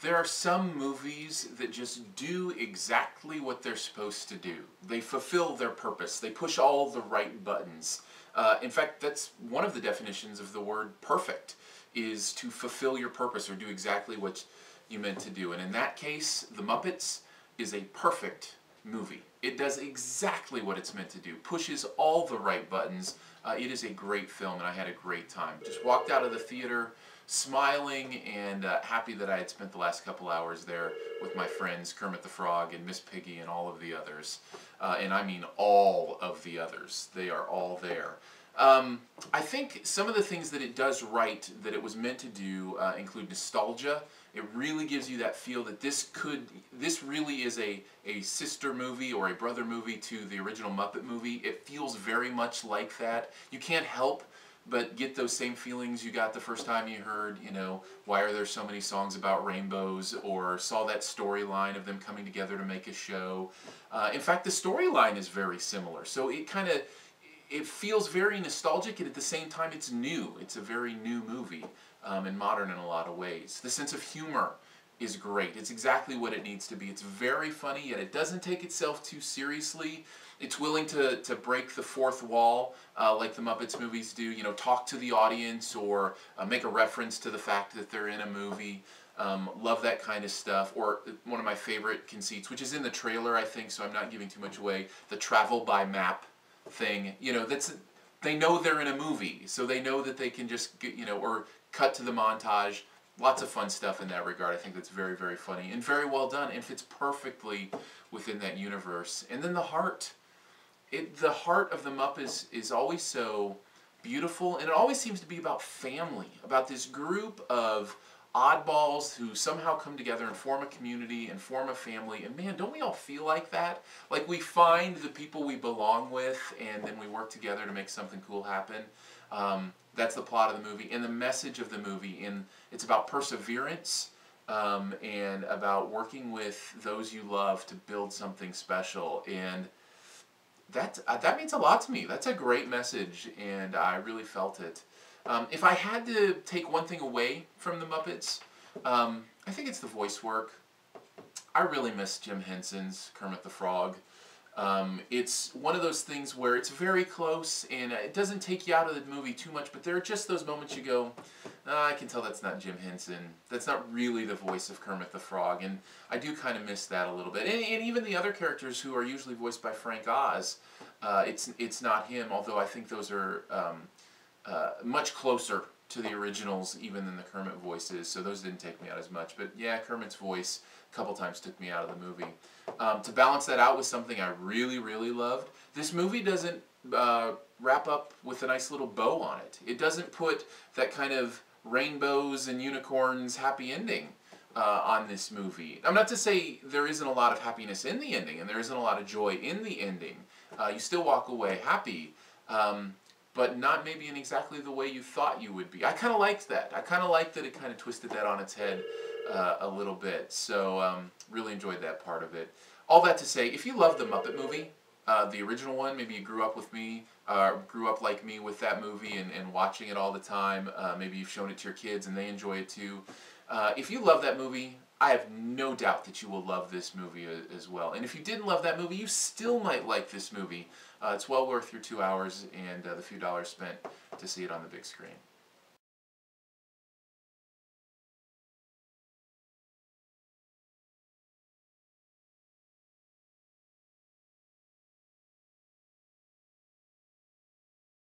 There are some movies that just do exactly what they're supposed to do. They fulfill their purpose. They push all the right buttons. In fact, that's one of the definitions of the word perfect, is to fulfill your purpose or do exactly what you meant to do. And in that case, The Muppets is a perfect movie. It does exactly what it's meant to do, pushes all the right buttons. It is a great film, and I had a great time. Just walked out of the theater smiling and happy that I had spent the last couple hours there with my friends Kermit the Frog and Miss Piggy and all of the others. And I mean all of the others. They are all there. I think some of the things that it does right that it was meant to do include nostalgia. It really gives you that feel that this really is a sister movie or a brother movie to the original Muppet movie. It feels very much like that. You can't help but get those same feelings you got the first time you heard, you know, why are there so many songs about rainbows, or saw that storyline of them coming together to make a show. In fact, the storyline is very similar. So it feels very nostalgic, and at the same time it's new. It's a very new movie and modern in a lot of ways. The sense of humor is great. It's exactly what it needs to be. It's very funny, yet it doesn't take itself too seriously. It's willing to break the fourth wall like the Muppets movies do, you know, talk to the audience or make a reference to the fact that they're in a movie. Love that kind of stuff. Or one of my favorite conceits, which is in the trailer, I think, so I'm not giving too much away, the travel by map thing. You know, they know they're in a movie, so they know that they can just get, you know, or cut to the montage. Lots of fun stuff in that regard. I think that's very, very funny and very well done and fits perfectly within that universe. And then the heart of the Muppets is always so beautiful, and it always seems to be about family, about this group of oddballs who somehow come together and form a community and form a family. And man, don't we all feel like that? Like we find the people we belong with and then we work together to make something cool happen. That's the plot of the movie and the message of the movie. And it's about perseverance and about working with those you love to build something special. And that means a lot to me. That's a great message, and I really felt it. If I had to take one thing away from the Muppets, I think it's the voice work. I really miss Jim Henson's Kermit the Frog. It's one of those things where it's very close, and it doesn't take you out of the movie too much, but there are just those moments you go, I can tell that's not Jim Henson. That's not really the voice of Kermit the Frog, and I do kind of miss that a little bit. And even the other characters who are usually voiced by Frank Oz, it's not him, although I think those are much closer to the originals even than the Kermit voices, so those didn't take me out as much. But yeah, Kermit's voice a couple times took me out of the movie. To balance that out with something I really, really loved, this movie doesn't wrap up with a nice little bow on it. It doesn't put that kind of rainbows and unicorns happy ending on this movie. I'm not to say there isn't a lot of happiness in the ending, and there isn't a lot of joy in the ending. You still walk away happy, but not maybe in exactly the way you thought you would be. I kind of liked that. I kind of liked that it kind of twisted that on its head a little bit. So really enjoyed that part of it. All that to say, if you love the Muppet movie, the original one, maybe you grew up with me, grew up like me with that movie and watching it all the time. Maybe you've shown it to your kids and they enjoy it too. If you love that movie, I have no doubt that you will love this movie as well. And if you didn't love that movie, you still might like this movie. It's well worth your 2 hours and the few dollars spent to see it on the big screen.